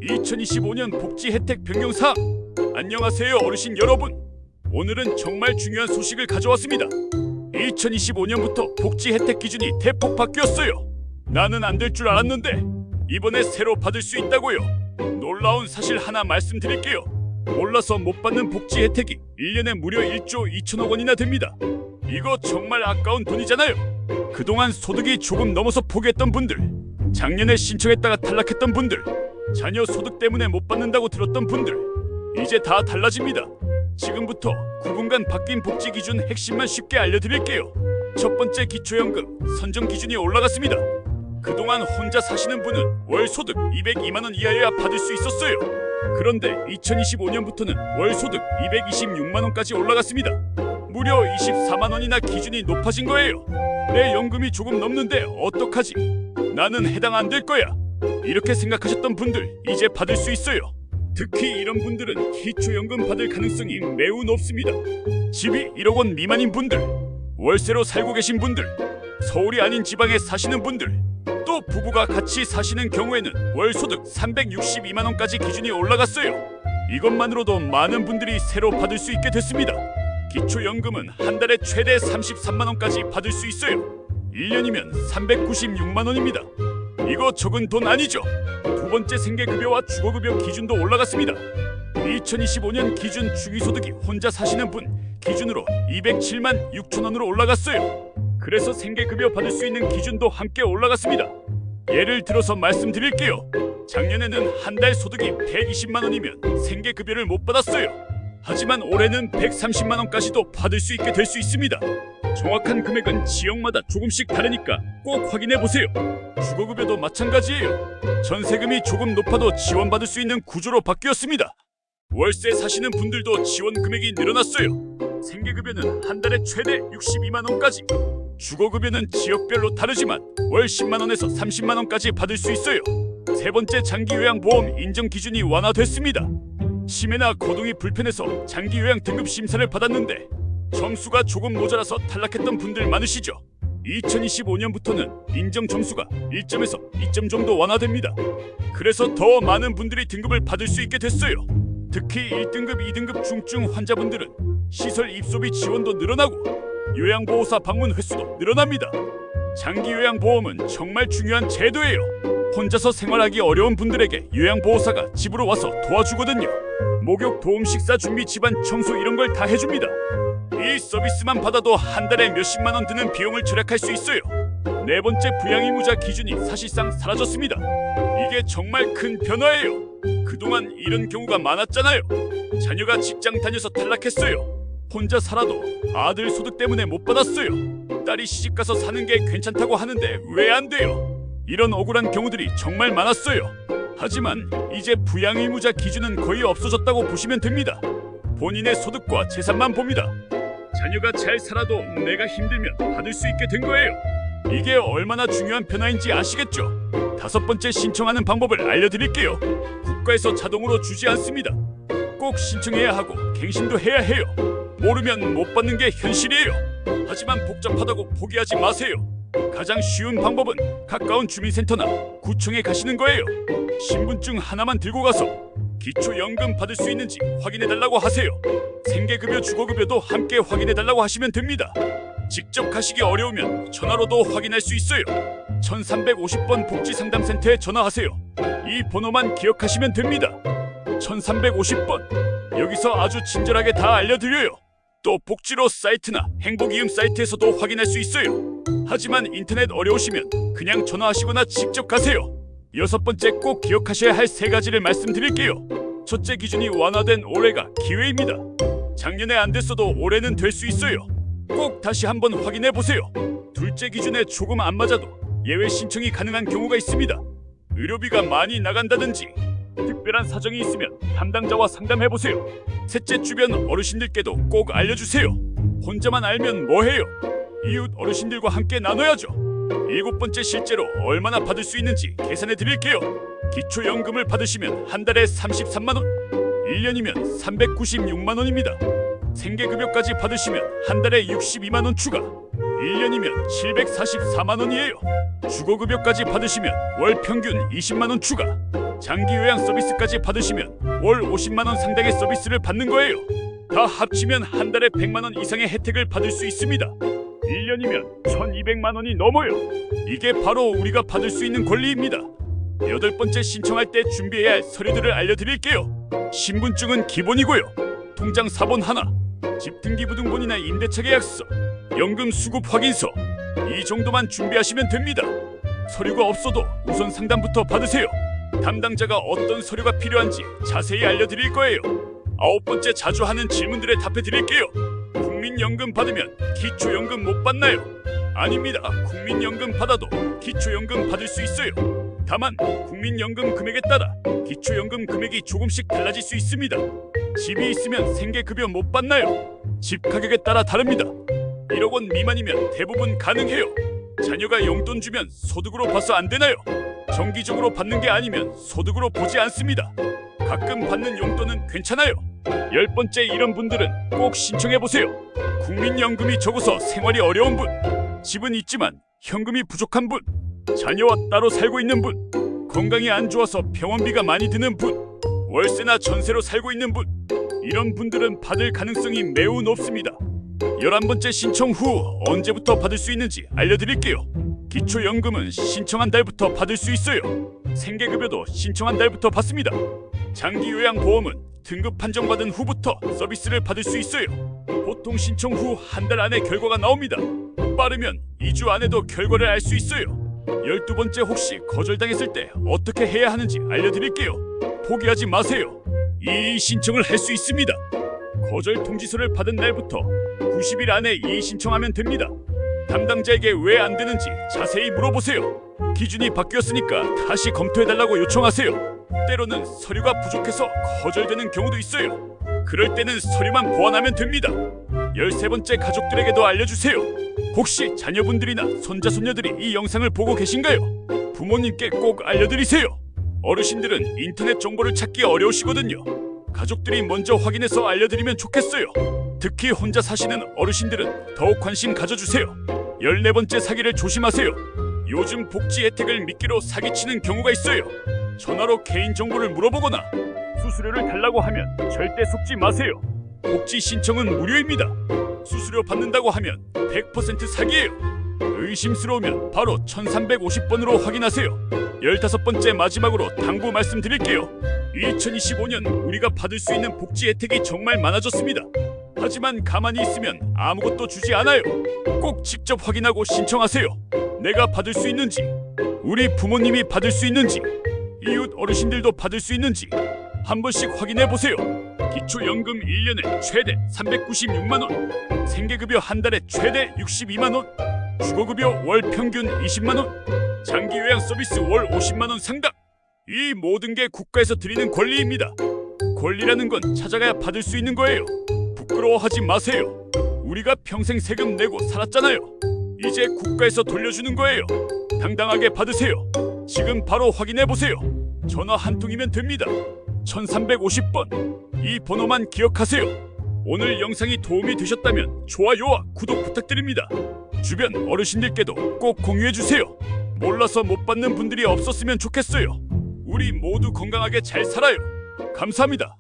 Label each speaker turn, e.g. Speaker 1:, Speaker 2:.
Speaker 1: 2025년 복지 혜택 변경사항. 안녕하세요 어르신 여러분. 오늘은 정말 중요한 소식을 가져왔습니다. 2025년부터 복지 혜택 기준이 대폭 바뀌었어요. 나는 안 될 줄 알았는데 이번에 새로 받을 수 있다고요. 놀라운 사실 하나 말씀드릴게요. 몰라서 못 받는 복지 혜택이 1년에 무려 1조 2천억 원이나 됩니다. 이거 정말 아까운 돈이잖아요. 그동안 소득이 조금 넘어서 포기했던 분들, 작년에 신청했다가 탈락했던 분들, 자녀 소득 때문에 못 받는다고 들었던 분들, 이제 다 달라집니다. 지금부터 9분간 바뀐 복지 기준 핵심만 쉽게 알려드릴게요. 첫 번째, 기초연금 선정 기준이 올라갔습니다. 그동안 혼자 사시는 분은 월 소득 202만 원 이하여야 받을 수 있었어요. 그런데 2025년부터는 월 소득 226만 원까지 올라갔습니다. 무려 24만 원이나 기준이 높아진 거예요. 내 연금이 조금 넘는데 어떡하지? 나는 해당 안 될 거야. 이렇게 생각하셨던 분들 이제 받을 수 있어요. 특히 이런 분들은 기초연금 받을 가능성이 매우 높습니다. 집이 1억 원 미만인 분들, 월세로 살고 계신 분들, 서울이 아닌 지방에 사시는 분들, 또 부부가 같이 사시는 경우에는 월 소득 362만 원까지 기준이 올라갔어요. 이것만으로도 많은 분들이 새로 받을 수 있게 됐습니다. 기초연금은 한 달에 최대 33만 원까지 받을 수 있어요. 1년이면 396만 원입니다. 이거 적은 돈 아니죠? 두 번째, 생계급여와 주거급여 기준도 올라갔습니다. 2025년 기준 중위소득이 혼자 사시는 분 기준으로 207만 6천 원으로 올라갔어요. 그래서 생계급여 받을 수 있는 기준도 함께 올라갔습니다. 예를 들어서 말씀드릴게요. 작년에는 한 달 소득이 120만 원이면 생계급여를 못 받았어요. 하지만 올해는 130만 원까지도 받을 수 있게 될 수 있습니다. 정확한 금액은 지역마다 조금씩 다르니까 꼭 확인해 보세요. 주거급여도 마찬가지예요. 전세금이 조금 높아도 지원받을 수 있는 구조로 바뀌었습니다. 월세 사시는 분들도 지원 금액이 늘어났어요. 생계급여는 한 달에 최대 62만 원까지, 주거급여는 지역별로 다르지만 월 10만 원에서 30만 원까지 받을 수 있어요. 세 번째, 장기요양보험 인정 기준이 완화됐습니다. 치매나 거동이 불편해서 장기요양 등급 심사를 받았는데 점수가 조금 모자라서 탈락했던 분들 많으시죠? 2025년부터는 인정 점수가 1점에서 2점 정도 완화됩니다. 그래서 더 많은 분들이 등급을 받을 수 있게 됐어요. 특히 1등급, 2등급 중증 환자분들은 시설 입소비 지원도 늘어나고 요양보호사 방문 횟수도 늘어납니다. 장기요양보험은 정말 중요한 제도예요. 혼자서 생활하기 어려운 분들에게 요양보호사가 집으로 와서 도와주거든요. 목욕, 도움, 식사 준비, 집안 청소 이런 걸 다 해줍니다. 이 서비스만 받아도 한 달에 몇십만 원 드는 비용을 절약할 수 있어요. 네 번째, 부양의무자 기준이 사실상 사라졌습니다. 이게 정말 큰 변화예요. 그동안 이런 경우가 많았잖아요. 자녀가 직장 다녀서 탈락했어요. 혼자 살아도 아들 소득 때문에 못 받았어요. 딸이 시집가서 사는 게 괜찮다고 하는데 왜 안 돼요? 이런 억울한 경우들이 정말 많았어요. 하지만 이제 부양의무자 기준은 거의 없어졌다고 보시면 됩니다. 본인의 소득과 재산만 봅니다. 자녀가 잘 살아도 내가 힘들면 받을 수 있게 된 거예요. 이게 얼마나 중요한 변화인지 아시겠죠? 다섯 번째, 신청하는 방법을 알려드릴게요. 국가에서 자동으로 주지 않습니다. 꼭 신청해야 하고 갱신도 해야 해요. 모르면 못 받는 게 현실이에요. 하지만 복잡하다고 포기하지 마세요. 가장 쉬운 방법은 가까운 주민센터나 구청에 가시는 거예요. 신분증 하나만 들고 가서 기초연금 받을 수 있는지 확인해달라고 하세요. 생계급여, 주거급여도 함께 확인해달라고 하시면 됩니다. 직접 가시기 어려우면 전화로도 확인할 수 있어요. 1350번 복지상담센터에 전화하세요. 이 번호만 기억하시면 됩니다. 1350번. 여기서 아주 친절하게 다 알려드려요. 또 복지로 사이트나 행복이음 사이트에서도 확인할 수 있어요. 하지만 인터넷 어려우시면 그냥 전화하시거나 직접 가세요. 여섯 번째, 꼭 기억하셔야 할 세 가지를 말씀드릴게요. 첫째, 기준이 완화된 올해가 기회입니다. 작년에 안 됐어도 올해는 될 수 있어요. 꼭 다시 한번 확인해 보세요. 둘째, 기준에 조금 안 맞아도 예외 신청이 가능한 경우가 있습니다. 의료비가 많이 나간다든지 특별한 사정이 있으면 담당자와 상담해 보세요. 셋째, 주변 어르신들께도 꼭 알려주세요. 혼자만 알면 뭐해요? 이웃 어르신들과 함께 나눠야죠. 일곱 번째, 실제로 얼마나 받을 수 있는지 계산해 드릴게요. 기초연금을 받으시면 한 달에 33만 원, 1년이면 396만 원입니다. 생계급여까지 받으시면 한 달에 62만 원 추가, 1년이면 744만 원이에요. 주거급여까지 받으시면 월 평균 20만 원 추가, 장기 요양 서비스까지 받으시면 월 50만 원 상당의 서비스를 받는 거예요. 다 합치면 한 달에 100만 원 이상의 혜택을 받을 수 있습니다. 1년이면 1,200만 원이 넘어요. 이게 바로 우리가 받을 수 있는 권리입니다. 8번째, 신청할 때 준비해야 할 서류들을 알려드릴게요. 신분증은 기본이고요. 통장 사본 하나, 집등기부등본이나 임대차 계약서, 연금 수급 확인서, 이 정도만 준비하시면 됩니다. 서류가 없어도 우선 상담부터 받으세요. 담당자가 어떤 서류가 필요한지 자세히 알려드릴 거예요. 9번째, 자주 하는 질문들에 답해드릴게요. 국민연금 받으면 기초연금 못 받나요? 아닙니다. 국민연금 받아도 기초연금 받을 수 있어요. 다만 국민연금 금액에 따라 기초연금 금액이 조금씩 달라질 수 있습니다. 집이 있으면 생계급여 못 받나요? 집 가격에 따라 다릅니다. 1억 원 미만이면 대부분 가능해요. 자녀가 용돈 주면 소득으로 봐서 안 되나요? 정기적으로 받는 게 아니면 소득으로 보지 않습니다. 가끔 받는 용돈은 괜찮아요. 10번째, 이런 분들은 꼭 신청해보세요. 국민연금이 적어서 생활이 어려운 분, 집은 있지만 현금이 부족한 분, 자녀와 따로 살고 있는 분, 건강이 안 좋아서 병원비가 많이 드는 분, 월세나 전세로 살고 있는 분, 이런 분들은 받을 가능성이 매우 높습니다. 11번째, 신청 후 언제부터 받을 수 있는지 알려드릴게요. 기초연금은 신청한 달부터 받을 수 있어요. 생계급여도 신청한 달부터 받습니다. 장기요양보험은 등급 판정받은 후부터 서비스를 받을 수 있어요. 보통 신청 후 한 달 안에 결과가 나옵니다. 빠르면 2주 안에도 결과를 알 수 있어요. 12번째, 혹시 거절당했을 때 어떻게 해야 하는지 알려드릴게요. 포기하지 마세요. 이의 신청을 할 수 있습니다. 거절 통지서를 받은 날부터 90일 안에 이의 신청하면 됩니다. 담당자에게 왜 안 되는지 자세히 물어보세요. 기준이 바뀌었으니까 다시 검토해달라고 요청하세요. 때로는 서류가 부족해서 거절되는 경우도 있어요. 그럴 때는 서류만 보완하면 됩니다. 13번째, 가족들에게도 알려주세요. 혹시 자녀분들이나 손자, 손녀들이 이 영상을 보고 계신가요? 부모님께 꼭 알려드리세요. 어르신들은 인터넷 정보를 찾기 어려우시거든요. 가족들이 먼저 확인해서 알려드리면 좋겠어요. 특히 혼자 사시는 어르신들은 더욱 관심 가져주세요. 14번째, 사기를 조심하세요. 요즘 복지 혜택을 미끼로 사기치는 경우가 있어요. 전화로 개인정보를 물어보거나 수수료를 달라고 하면 절대 속지 마세요. 복지 신청은 무료입니다. 수수료 받는다고 하면 100% 사기예요. 의심스러우면 바로 1350번으로 확인하세요. 15번째, 마지막으로 당부 말씀드릴게요. 2025년 우리가 받을 수 있는 복지 혜택이 정말 많아졌습니다. 하지만 가만히 있으면 아무것도 주지 않아요. 꼭 직접 확인하고 신청하세요. 내가 받을 수 있는지, 우리 부모님이 받을 수 있는지, 이웃 어르신들도 받을 수 있는지 한 번씩 확인해 보세요. 기초연금 1년에 최대 396만 원, 생계급여 한 달에 최대 62만 원, 주거급여 월 평균 20만 원, 장기요양 서비스 월 50만 원 상당. 이 모든 게 국가에서 드리는 권리입니다. 권리라는 건 찾아가야 받을 수 있는 거예요. 부끄러워하지 마세요. 우리가 평생 세금 내고 살았잖아요. 이제 국가에서 돌려주는 거예요. 당당하게 받으세요. 지금 바로 확인해 보세요. 전화 한 통이면 됩니다. 1350번. 이 번호만 기억하세요. 오늘 영상이 도움이 되셨다면 좋아요와 구독 부탁드립니다. 주변 어르신들께도 꼭 공유해 주세요. 몰라서 못 받는 분들이 없었으면 좋겠어요. 우리 모두 건강하게 잘 살아요. 감사합니다.